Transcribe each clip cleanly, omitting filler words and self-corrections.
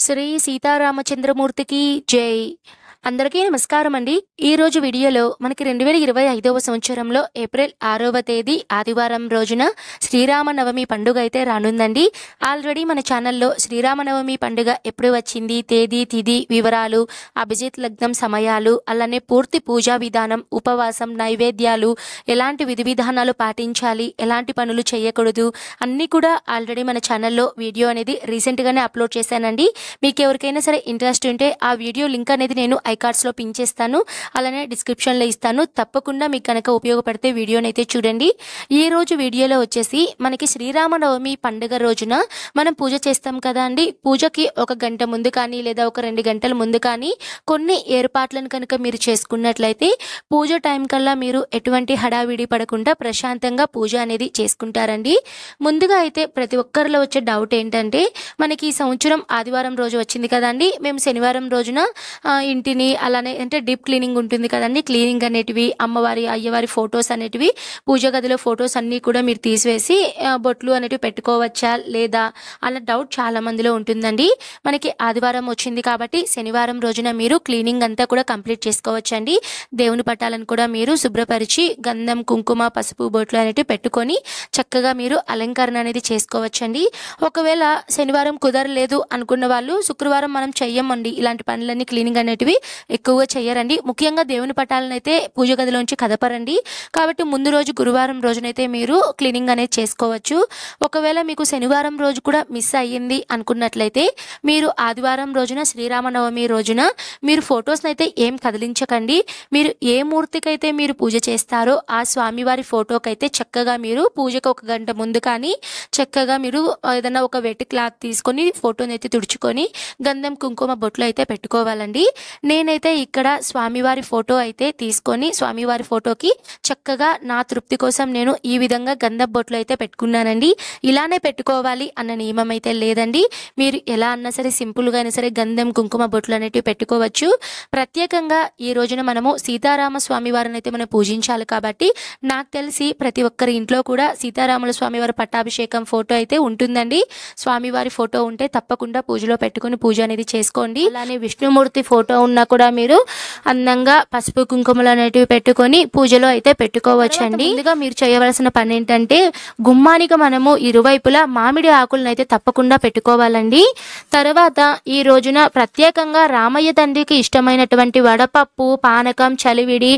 శ్రీ సీతారామచంద్రమూర్తికి జై. అందరికీ నమస్కారం అండి. ఈరోజు వీడియోలో మనకి 2025వ సంవత్సరంలో ఏప్రిల్ 6వ తేదీ ఆదివారం రోజున శ్రీరామనవమి పండుగ అయితే రానుందండి. ఆల్రెడీ మన ఛానల్లో శ్రీరామనవమి పండుగ ఎప్పుడు వచ్చింది, తేదీ, తిథి వివరాలు, అభిజిత్ లగ్నం సమయాలు, అలానే పూర్తి పూజా విధానం, ఉపవాసం, నైవేద్యాలు, ఎలాంటి విధి విధానాలు పాటించాలి, ఎలాంటి పనులు చేయకూడదు అన్నీ కూడా ఆల్రెడీ మన ఛానల్లో వీడియో అనేది రీసెంట్గానే అప్లోడ్ చేశానండి. మీకు ఎవరికైనా సరే ఇంట్రెస్ట్ ఉంటే ఆ వీడియో లింక్ అనేది నేను ఐకార్డ్స్లో పిన్ చేస్తాను, అలానే డిస్క్రిప్షన్లో ఇస్తాను. తప్పకుండా మీకు కనుక ఉపయోగపడితే వీడియోని అయితే చూడండి. ఈ రోజు వీడియోలో వచ్చేసి మనకి శ్రీరామనవమి పండుగ రోజున మనం పూజ చేస్తాం కదా అండి. పూజకి ఒక గంట ముందు కానీ లేదా ఒక 2 గంటల ముందు కానీ కొన్ని ఏర్పాట్లను కనుక మీరు చేసుకున్నట్లయితే పూజ టైం కల్లా మీరు ఎటువంటి హడావిడి పడకుండా ప్రశాంతంగా పూజ అనేది చేసుకుంటారండి. ముందుగా అయితే ప్రతి ఒక్కరిలో వచ్చే డౌట్ ఏంటంటే, మనకి ఈ సంవత్సరం ఆదివారం రోజు వచ్చింది కదండి, మేము శనివారం రోజున ఇంటిని అలానే అంటే డీప్ క్లీనింగ్ ఉంటుంది కదండి, క్లీనింగ్ అనేటివి, అమ్మవారి అయ్యవారి ఫొటోస్ అనేటివి, పూజ గదిలో ఫొటోస్ అన్నీ కూడా మీరు తీసివేసి బొట్లు అనేటివి పెట్టుకోవచ్చా లేదా అన్న డౌట్ చాలా మందిలో ఉంటుందండి. మనకి ఆదివారం వచ్చింది కాబట్టి శనివారం రోజున మీరు క్లీనింగ్ అంతా కూడా కంప్లీట్ చేసుకోవచ్చండి. దేవుని పటాలను కూడా మీరు శుభ్రపరిచి గంధం, కుంకుమ, పసుపు బొట్లు అనేటివి పెట్టుకొని చక్కగా మీరు అలంకరణ అనేది చేసుకోవచ్చండి. ఒకవేళ శనివారం కుదరలేదు అనుకున్న వాళ్ళు శుక్రవారం మనం చెయ్యమండి, ఇలాంటి పనులన్నీ క్లీనింగ్ అనేటివి ఎక్కువగా చెయ్యరండి. ముఖ్యంగా దేవుని పటాలను అయితే పూజ గదిలోంచి కదపరండి. కాబట్టి ముందు రోజు గురువారం రోజునైతే మీరు క్లీనింగ్ అనేది చేసుకోవచ్చు. ఒకవేళ మీకు శనివారం రోజు కూడా మిస్ అయ్యింది అనుకున్నట్లయితే మీరు ఆదివారం రోజున శ్రీరామనవమి రోజున మీరు ఫొటోస్ని అయితే ఏం కదిలించకండి. మీరు ఏ మూర్తికైతే మీరు పూజ చేస్తారో ఆ స్వామివారి ఫోటోకైతే చక్కగా మీరు పూజకు ఒక గంట ముందు కానీ చక్కగా మీరు ఏదైనా ఒక వెట్ క్లాత్ తీసుకొని ఫోటోని అయితే తుడుచుకొని గంధం, కుంకుమ బొట్లు అయితే పెట్టుకోవాలండి. నేనైతే ఇక్కడ స్వామివారి ఫోటో అయితే తీసుకొని స్వామివారి ఫోటోకి చక్కగా నా తృప్తి కోసం నేను ఈ విధంగా గంధం బొట్లు అయితే పెట్టుకున్నానండి. ఇలానే పెట్టుకోవాలి అన్న నియమం అయితే లేదండి. మీరు ఎలా అన్నా సరే సింపుల్గా అయినా సరే గంధం, కుంకుమ బొట్లు అనేటివి పెట్టుకోవచ్చు. ప్రత్యేకంగా ఈ రోజున మనము సీతారామ స్వామి వారిని అయితే మనం పూజించాలి కాబట్టి నాకు తెలిసి ప్రతి ఒక్కరి ఇంట్లో కూడా సీతారాముల స్వామివారి పట్టాభిషేకం ఫోటో అయితే ఉంటుందండి. స్వామివారి ఫోటో ఉంటే తప్పకుండా పూజలో పెట్టుకొని పూజ అనేది చేసుకోండి. అలానే విష్ణుమూర్తి ఫోటో ఉన్నా కూడా మీరు అందంగా పసుపు కుంకుమలు అనేటివి పెట్టుకొని పూజలో అయితే పెట్టుకోవచ్చండి. ముందుగా మీరు చేయవలసిన పని ఏంటంటే, గుమ్మానికి మనము ఇరువైపులా మామిడి ఆకులను అయితే తప్పకుండా పెట్టుకోవాలండి. తర్వాత ఈ రోజున ప్రత్యేకంగా రామయ్య తండ్రికి ఇష్టమైనటువంటి వడపప్పు, పానకం, చలివిడి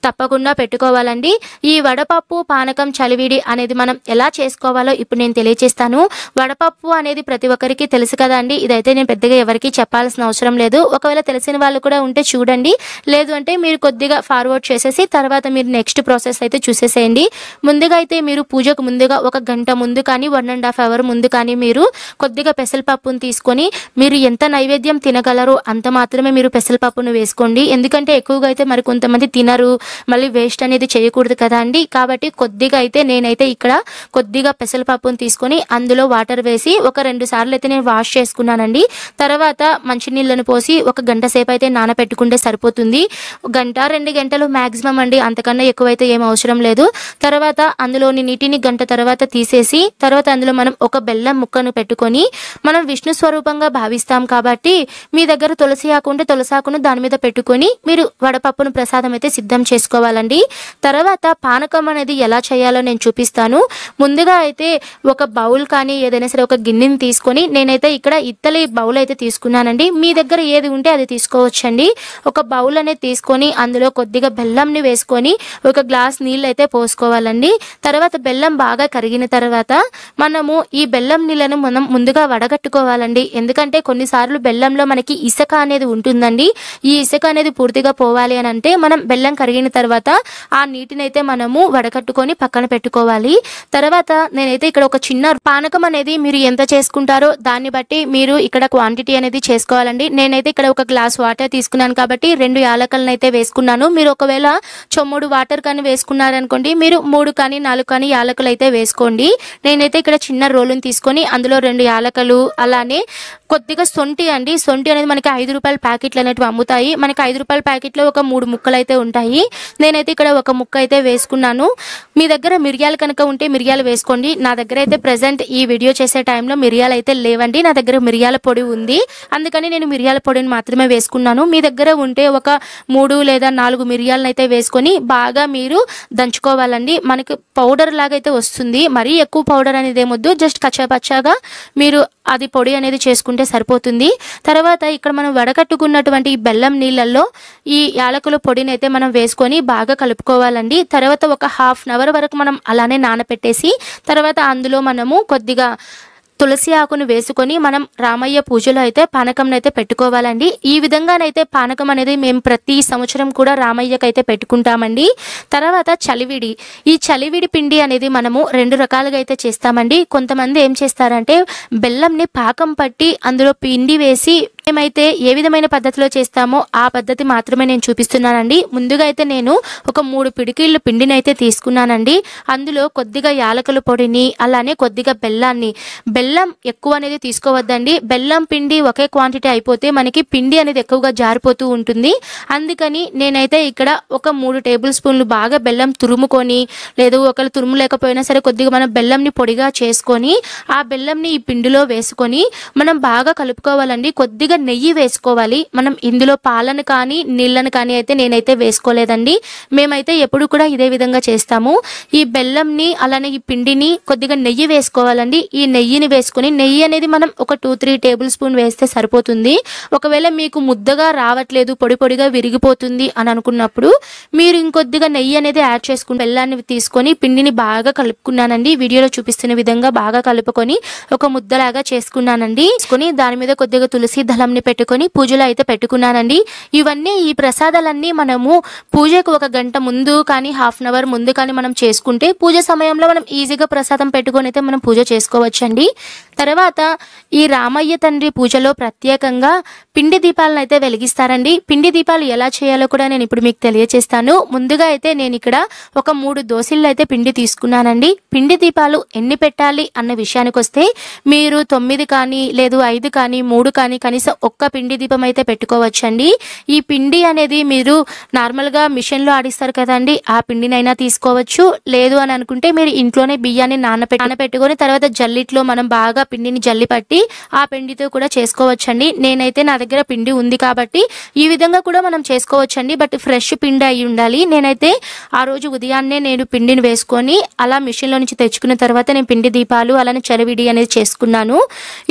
తప్పకుండా పెట్టుకోవాలండి. ఈ వడపప్పు, పానకం, చలివిడి అనేది మనం ఎలా చేసుకోవాలో ఇప్పుడు నేను తెలియజేస్తాను. వడపప్పు అనేది ప్రతి ఒక్కరికి తెలుసు కదా అండి, ఇదైతే నేను పెద్దగా ఎవరికి చెప్పాల్సిన అవసరం లేదు. ఒకవేళ తెలిసిన వాళ్ళు కూడా ఉంటే చూడండి, లేదు అంటే మీరు కొద్దిగా ఫార్వర్డ్ చేసేసి తర్వాత మీరు నెక్స్ట్ ప్రాసెస్ అయితే చూసేసేయండి. ముందుగా అయితే మీరు పూజకు ముందుగా ఒక గంట ముందు కానీ 1.5 అవర్ ముందు కానీ మీరు కొద్దిగా పెసరపప్పును తీసుకొని మీరు ఎంత నైవేద్యం తినగలరో అంత మాత్రమే మీరు పెసరపప్పును వేసుకోండి. ఎందుకంటే ఎక్కువగా అయితే మరి కొంతమంది తినరు, మళ్ళీ వేస్ట్ అనేది చేయకూడదు కదా అండి. కాబట్టి కొద్దిగా అయితే నేనైతే ఇక్కడ కొద్దిగా పెసరపప్పును తీసుకొని అందులో వాటర్ వేసి ఒక 2 సార్లు అయితే నేను వాష్ చేసుకున్నానండి. తర్వాత మంచినీళ్ళను పోసి ఒక గంట సేపు అయితే నానపెట్టుకుంటే సరిపోతుంది. గంట 2 గంటలు మ్యాక్సిమం అండి, అంతకన్నా ఎక్కువైతే ఏం అవసరం లేదు. తర్వాత అందులోని నీటిని గంట తర్వాత తీసేసి తర్వాత అందులో మనం ఒక బెల్లం ముక్కను పెట్టుకొని మనం విష్ణు స్వరూపంగా భావిస్తాం కాబట్టి మీ దగ్గర తులసి ఆకు ఉంటే తులసి ఆకును దాని మీద పెట్టుకొని మీరు వడపప్పును ప్రసాదం అయితే సిద్ధం చేసుకోవాలండి. తర్వాత పానకం అనేది ఎలా చేయాలో నేను చూపిస్తాను. ముందుగా అయితే ఒక బౌల్ కానీ ఏదైనా సరే ఒక గిన్నెని తీసుకొని నేనైతే ఇక్కడ ఇత్తలి బౌల్ అయితే తీసుకున్నానండి. మీ దగ్గర ఏది ఉంటే అది తీసుకోవచ్చండి. ఒక బౌల్ అనేది తీసుకొని అందులో కొద్దిగా బెల్లంని వేసుకొని ఒక గ్లాస్ నీళ్ళు అయితే పోసుకోవాలండి. తర్వాత బెల్లం బాగా కరిగిన తర్వాత మనము ఈ బెల్లం నీళ్ళను మనం ముందుగా వడగట్టుకోవాలండి. ఎందుకంటే కొన్నిసార్లు బెల్లంలో మనకి ఇసుక అనేది ఉంటుందండి. ఈ ఇసుక అనేది పూర్తిగా పోవాలి అని అంటే మనం బెల్లం కరిగిన తర్వాత ఆ నీటిని అయితే మనము వడకట్టుకొని పక్కన పెట్టుకోవాలి. తర్వాత నేనైతే ఇక్కడ ఒక చిన్న పానకం అనేది మీరు ఎంత చేసుకుంటారో దాన్ని బట్టి మీరు ఇక్కడ క్వాంటిటీ అనేది చేసుకోవాలండి. నేనైతే ఇక్కడ ఒక గ్లాస్ వాటర్ తీసుకున్నాను కాబట్టి 2 యాలకులను అయితే వేసుకున్నాను. మీరు ఒకవేళ చెమ్ముడు వాటర్ కానీ వేసుకున్నారనుకోండి, మీరు 3 కానీ 4 కానీ యాలకులు అయితే వేసుకోండి. నేనైతే ఇక్కడ చిన్న రోలుని తీసుకొని అందులో 2 యాలకులు అలానే కొద్దిగా సొంటి అండి. సొంటి అనేది మనకి ₹5 ప్యాకెట్లు అనేటివి అమ్ముతాయి. మనకి ₹5 ప్యాకెట్లో ఒక 3 ముక్కలు అయితే ఉంటాయి. నేనైతే ఇక్కడ ఒక ముక్క అయితే వేసుకున్నాను. మీ దగ్గర మిరియాలు కనుక ఉంటే మిరియాలు వేసుకోండి. నా దగ్గర అయితే ప్రెజెంట్ ఈ వీడియో చేసే టైంలో మిరియాలు అయితే లేవండి. నా దగ్గర మిరియాల పొడి ఉంది. అందుకని నేను మిరియాల పొడిని మాత్రమే వేసుకున్నాను. మీ దగ్గర ఉంటే ఒక 3 లేదా 4 మిరియాలను అయితే వేసుకొని బాగా మీరు దంచుకోవాలండి. మనకి పౌడర్ లాగా అయితే వస్తుంది. మరీ ఎక్కువ పౌడర్ అనేది ఏమొద్దు. జస్ట్ కచ్చాపచ్చాగా మీరు అది పొడి అనేది చేసుకుంటే సరిపోతుంది. తర్వాత ఇక్కడ మనం వడకట్టుకున్నటువంటి ఈ బెల్లం నీళ్ళల్లో ఈ యాలకుల పొడిని అయితే మనం వేసుకొని బాగా కలుపుకోవాలండి. తర్వాత ఒక హాఫ్ అన్ అవర్ వరకు మనం అలానే నానపెట్టేసి తర్వాత అందులో మనము కొద్దిగా తులసి ఆకును వేసుకొని మనం రామయ్య పూజలో అయితే పానకంను అయితే పెట్టుకోవాలండి. ఈ విధంగానైతే పానకం అనేది మేము ప్రతి సంవత్సరం కూడా రామయ్యకి అయితే పెట్టుకుంటామండి. తర్వాత చలివిడి. ఈ చలివిడి పిండి అనేది మనము 2 రకాలుగా అయితే చేస్తామండి. కొంతమంది ఏం చేస్తారంటే బెల్లంని పాకం పట్టి అందులో పిండి వేసి మేమైతే ఏ విధమైన పద్ధతిలో చేస్తామో ఆ పద్ధతి మాత్రమే నేను చూపిస్తున్నానండి. ముందుగా అయితే నేను ఒక 3 పిడికిళ్ళు పిండిని అయితే తీసుకున్నానండి. అందులో కొద్దిగా యాలకుల పొడిని అలానే కొద్దిగా బెల్లం ఎక్కువ అనేది తీసుకోవద్దండి. బెల్లం పిండి ఒకే క్వాంటిటీ అయిపోతే మనకి పిండి అనేది ఎక్కువగా జారిపోతూ ఉంటుంది. అందుకని నేనైతే ఇక్కడ ఒక 3 టేబుల్ స్పూన్లు బాగా బెల్లం తురుముకొని, లేదు ఒకళ్ళు తురుము లేకపోయినా సరే కొద్దిగా మనం బెల్లంని పొడిగా చేసుకొని ఆ బెల్లంని ఈ పిండిలో వేసుకొని మనం బాగా కలుపుకోవాలండి. కొద్దిగా నెయ్యి వేసుకోవాలి. మనం ఇందులో పాలను కానీ నీళ్ళను కానీ అయితే నేనైతే వేసుకోలేదండి. మేమైతే ఎప్పుడు కూడా ఇదే విధంగా చేస్తాము. ఈ బెల్లంని అలానే ఈ పిండిని కొద్దిగా నెయ్యి వేసుకోవాలండి. ఈ నెయ్యిని వేసుకొని నెయ్యి అనేది మనం ఒక 2-3 టేబుల్ స్పూన్ వేస్తే సరిపోతుంది. ఒకవేళ మీకు ముద్దగా రావట్లేదు, పొడి పొడిగా విరిగిపోతుంది అని అనుకున్నప్పుడు మీరు ఇంకొద్దిగా నెయ్యి అనేది యాడ్ చేసుకుని బెల్లాన్ని తీసుకొని పిండిని బాగా కలుపుకున్నానండి. వీడియోలో చూపిస్తున్న విధంగా బాగా కలుపుకొని ఒక ముద్దలాగా చేసుకున్నానండి. దాని మీద కొద్దిగా తులసి దళంని పెట్టుకొని పూజలో అయితే పెట్టుకున్నానండి. ఇవన్నీ ఈ ప్రసాదాలన్నీ మనము పూజకు 1 గంట ముందు కానీ హాఫ్ అన్ అవర్ ముందు కానీ మనం చేసుకుంటే పూజ సమయంలో మనం ఈజీగా ప్రసాదం పెట్టుకొని అయితే మనం పూజ చేసుకోవచ్చండి. తర్వాత ఈ రామయ్య తండ్రి పూజలో ప్రత్యేకంగా పిండి దీపాలను అయితే వెలిగిస్తారండి. పిండి దీపాలు ఎలా చేయాలో కూడా నేను ఇప్పుడు మీకు తెలియజేస్తాను. ముందుగా అయితే నేను ఇక్కడ ఒక 3 దోసిళ్ళు అయితే పిండి తీసుకున్నానండి. పిండి దీపాలు ఎన్ని పెట్టాలి అన్న విషయానికి వస్తే మీరు 9 కానీ లేదు 5 కానీ 3 కానీ కనీసం ఒక్క పిండి దీపం అయితే పెట్టుకోవచ్చండి. ఈ పిండి అనేది మీరు నార్మల్గా మిషన్లో ఆడిస్తారు కదండి, ఆ పిండినైనా తీసుకోవచ్చు. లేదు అని అనుకుంటే మీరు ఇంట్లోనే బియ్యాన్ని నానపెట్టుకొని తర్వాత జల్లిట్లో మనం బాగా పిండిని జల్లి పట్టి ఆ పిండితో కూడా చేసుకోవచ్చండి. నేనైతే నా దగ్గర పిండి ఉంది కాబట్టి ఈ విధంగా కూడా మనం చేసుకోవచ్చండి. బట్ ఫ్రెష్ పిండి అయి ఉండాలి. నేనైతే ఆ రోజు ఉదయాన్నే నేను పిండిని వేసుకొని అలా మిషన్లో నుంచి తెచ్చుకున్న తర్వాత నేను పిండి దీపాలు అలానే చలివిడి అనేది చేసుకున్నాను.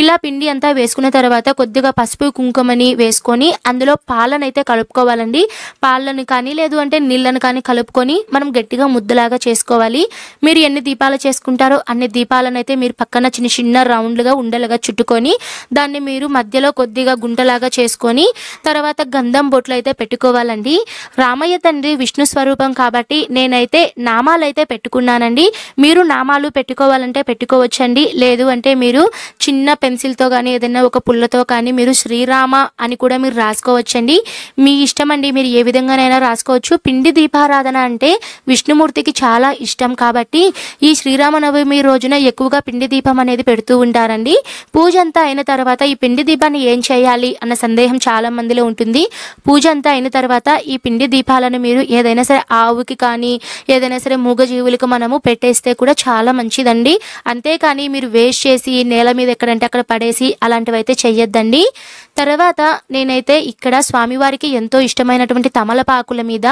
ఇలా పిండి అంతా వేసుకున్న తర్వాత కొద్దిగా పసుపు కుంకుమని వేసుకొని అందులో పాలను అయితే కలుపుకోవాలండి. పాలను కానీ లేదు అంటే నీళ్ళను కానీ కలుపుకొని మనం గట్టిగా ముద్దలాగా చేసుకోవాలి. మీరు ఎన్ని దీపాలు చేసుకుంటారో అన్ని దీపాలను అయితే మీరు పక్కన చిన్న చిన్న రౌండ్లుగా ఉండలుగా చుట్టుకొని దాన్ని మీరు మధ్యలో కొద్దిగా గుంటలాగా చేసుకొని తర్వాత గంధం బొట్లు అయితే పెట్టుకోవాలండి. రామయ్య తండ్రి విష్ణు స్వరూపం కాబట్టి నేనైతే నామాలు అయితే పెట్టుకున్నానండి. మీరు నామాలు పెట్టుకోవాలంటే పెట్టుకోవచ్చండి. లేదు అంటే మీరు చిన్న పెన్సిల్తో కానీ ఏదైనా ఒక పుల్లతో కానీ మీరు శ్రీరామ అని కూడా మీరు రాసుకోవచ్చండి. మీ ఇష్టం అండి, మీరు ఏ విధంగానైనా రాసుకోవచ్చు. పిండి దీపారాధన అంటే విష్ణుమూర్తికి చాలా ఇష్టం కాబట్టి ఈ శ్రీరామనవమి రోజున ఎక్కువగా పిండి దీపం అనేది పెడుతూ ఉంటారండి. పూజ అంతా అయిన తర్వాత ఈ పిండి దీపాన్ని ఏం చేయాలి అన్న సందేహం చాలా మందిలో ఉంటుంది. పూజ అంతా అయిన తర్వాత ఈ పిండి దీపాలను మీరు ఏదైనా సరే ఆవుకి కానీ ఏదైనా సరే మూగజీవులకు మనము పెట్టేస్తే కూడా చాలా మంచిదండి. అంతేకాని మీరు వేస్ట్ చేసి నేల మీద ఎక్కడంటే అక్కడ పడేసి అలాంటివి అయితే చెయ్యొద్దండి. తర్వాత నేనైతే ఇక్కడ స్వామివారికి ఎంతో ఇష్టమైనటువంటి తమలపాకుల మీద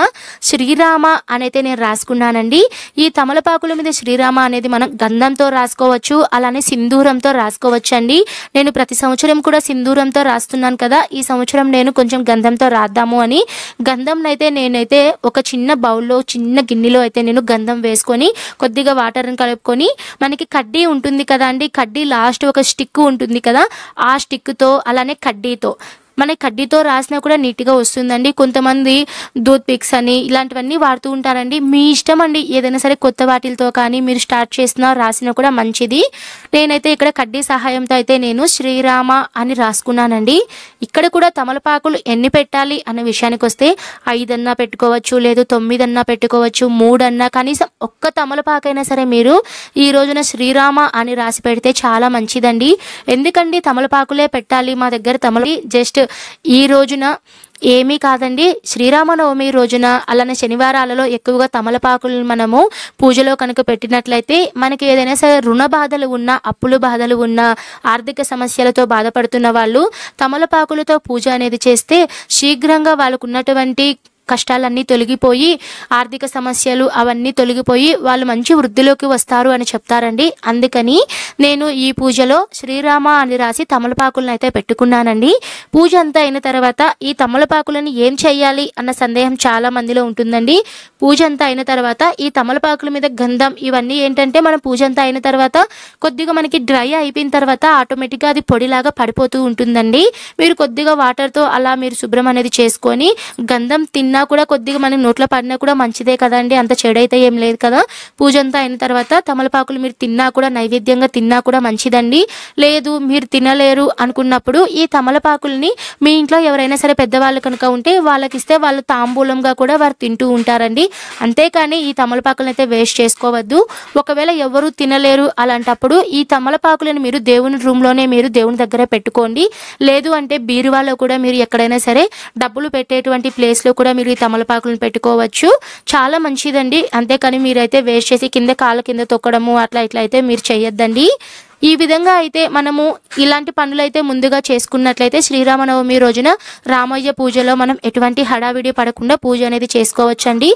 శ్రీరామ అనైతే నేను రాసుకున్నానండి. ఈ తమలపాకుల మీద శ్రీరామ అనేది మనం గంధంతో రాసుకోవచ్చు, అలానే సింధూరంతో రాసుకోవచ్చు అండి. నేను ప్రతి సంవత్సరం కూడా సింధూరంతో రాస్తున్నాను కదా, ఈ సంవత్సరం నేను కొంచెం గంధంతో రాద్దాము అని గంధం అయితే నేనైతే ఒక చిన్న బౌల్లో చిన్న గిన్నెలో అయితే నేను గంధం వేసుకొని కొద్దిగా వాటర్ని కలుపుకొని మనకి కడ్డీ ఉంటుంది కదా అండి, కడ్డీ లాస్ట్ ఒక స్టిక్ ఉంటుంది కదా, ఆ స్టిక్తో అలానే కడ్డీతో మన కడ్డీతో రాసినా కూడా నీట్గా వస్తుందండి. కొంతమంది దూత్ పిక్స్ అని ఇలాంటివన్నీ వాడుతూ ఉంటారండి. మీ ఇష్టం అండి, ఏదైనా సరే కొత్త వాటిలతో కానీ మీరు స్టార్ట్ చేసినా రాసినా కూడా మంచిది. నేనైతే ఇక్కడ కడ్డీ సహాయంతో అయితే నేను శ్రీరామ అని రాసుకున్నానండి. ఇక్కడ కూడా తమలపాకులు ఎన్ని పెట్టాలి అనే విషయానికి వస్తే 5 అన్నా పెట్టుకోవచ్చు, లేదు 9 అన్నా పెట్టుకోవచ్చు, 3 అన్నా, కనీసం ఒక్క తమలపాకైనా సరే మీరు ఈ రోజున శ్రీరామ అని రాసి పెడితే చాలా మంచిదండి. ఎందుకండి తమలపాకులే పెట్టాలి మా దగ్గర జస్ట్ ఈ రోజున ఏమీ కాదండి. శ్రీరామనవమి రోజున అలానే శనివారాలలో ఎక్కువగా తమలపాకులు మనము పూజలో కనుక పెట్టినట్లయితే మనకి ఏదైనా సరే రుణ బాధలు ఉన్నా, అప్పుల బాధలు ఉన్నా, ఆర్థిక సమస్యలతో బాధపడుతున్న వాళ్ళు తమలపాకులతో పూజ అనేది చేస్తే శీఘ్రంగా వాళ్ళకు ఉన్నటువంటి కష్టాలన్నీ తొలగిపోయి, ఆర్థిక సమస్యలు అవన్నీ తొలగిపోయి వాళ్ళు మంచి వృద్ధిలోకి వస్తారు అని చెప్తారండి. అందుకని నేను ఈ పూజలో శ్రీరామ అని రాసి తమలపాకులను అయితే పెట్టుకున్నానండి. పూజ అంతా అయిన తర్వాత ఈ తమలపాకులను ఏం చేయాలి అన్న సందేహం చాలా మందిలో ఉంటుందండి. పూజ అంతా అయిన తర్వాత ఈ తమలపాకుల మీద గంధం ఇవన్నీ ఏంటంటే మనం పూజ అంతా అయిన తర్వాత కొద్దిగా మనకి డ్రై అయిపోయిన తర్వాత ఆటోమేటిక్గా అది పొడిలాగా పడిపోతూ ఉంటుందండి. మీరు కొద్దిగా వాటర్తో అలా మీరు శుభ్రం అనేది చేసుకొని గంధం తిన్నా కూడా కొద్దిగా మనకి నోట్లో పడినా కూడా మంచిదే కదండి, అంత చెడైతే ఏం లేదు కదా. పూజ అంతా అయిన తర్వాత తమలపాకులు మీరు తిన్నా కూడా, నైవేద్యంగా తిన్నా కూడా మంచిదండి. లేదు మీరు తినలేరు అనుకున్నప్పుడు ఈ తమలపాకుల్ని మీ ఇంట్లో ఎవరైనా సరే పెద్దవాళ్ళు కనుక ఉంటే వాళ్ళకి ఇస్తే వాళ్ళు తాంబూలంగా కూడా వారు తింటూ ఉంటారండి. అంతేకాని ఈ తమలపాకులను అయితే వేస్ట్ చేసుకోవద్దు. ఒకవేళ ఎవరు తినలేరు అలాంటప్పుడు ఈ తమలపాకులను మీరు దేవుని రూమ్లోనే మీరు దేవుని దగ్గర పెట్టుకోండి. లేదు అంటే బీరువాలో కూడా మీరు ఎక్కడైనా సరే డబ్బులు పెట్టేటువంటి ప్లేస్లో కూడా మీరు ఈ తమలపాకులను పెట్టుకోవచ్చు. చాలా మంచిదండి. అంతేకాని మీరైతే వేస్ట్ చేసి కాళ్ళ కింద తొక్కడము అట్లా ఇట్లా అయితే మీరు చేయొద్దండి. ఈ విధంగా అయితే మనము ఇలాంటి పనులు అయితే ముందుగా చేసుకున్నట్లయితే శ్రీరామనవమి రోజున రామయ్య పూజలో మనం ఎటువంటి హడావిడి పడకుండా పూజ అనేది చేసుకోవచ్చండి.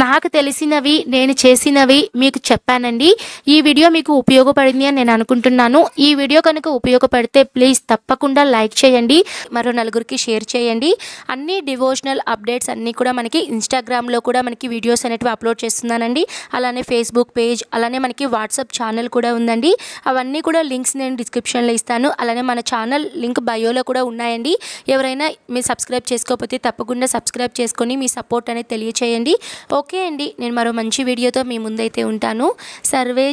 నాకు తెలిసినవి నేను చేసినవి మీకు చెప్పానండి. ఈ వీడియో మీకు ఉపయోగపడింది అని నేను అనుకుంటున్నాను. ఈ వీడియో కనుక ఉపయోగపడితే ప్లీజ్ తప్పకుండా లైక్ చేయండి, మరో నలుగురికి షేర్ చేయండి. అన్ని డివోషనల్ అప్డేట్స్ అన్నీ కూడా మనకి ఇన్స్టాగ్రామ్లో కూడా మనకి వీడియోస్ అనేటివి అప్లోడ్ చేస్తున్నానండి. అలానే ఫేస్బుక్ పేజ్, అలానే మనకి వాట్సాప్ ఛానల్ కూడా ఉందండి. అవన్నీ కూడా లింక్స్ నేను డిస్క్రిప్షన్లో ఇస్తాను. అలానే మన ఛానల్ లింక్ బయోలో కూడా ఉన్నాయండి. ఎవరైనా మీరు సబ్స్క్రైబ్ చేసుకోకపోతే తప్పకుండా సబ్స్క్రైబ్ చేసుకొని మీ సపోర్ట్ అనేది తెలియచేయండి. ఓకే అండి, నేను మరో మంచి వీడియోతో మీ ముందైతే ఉంటాను. సర్వే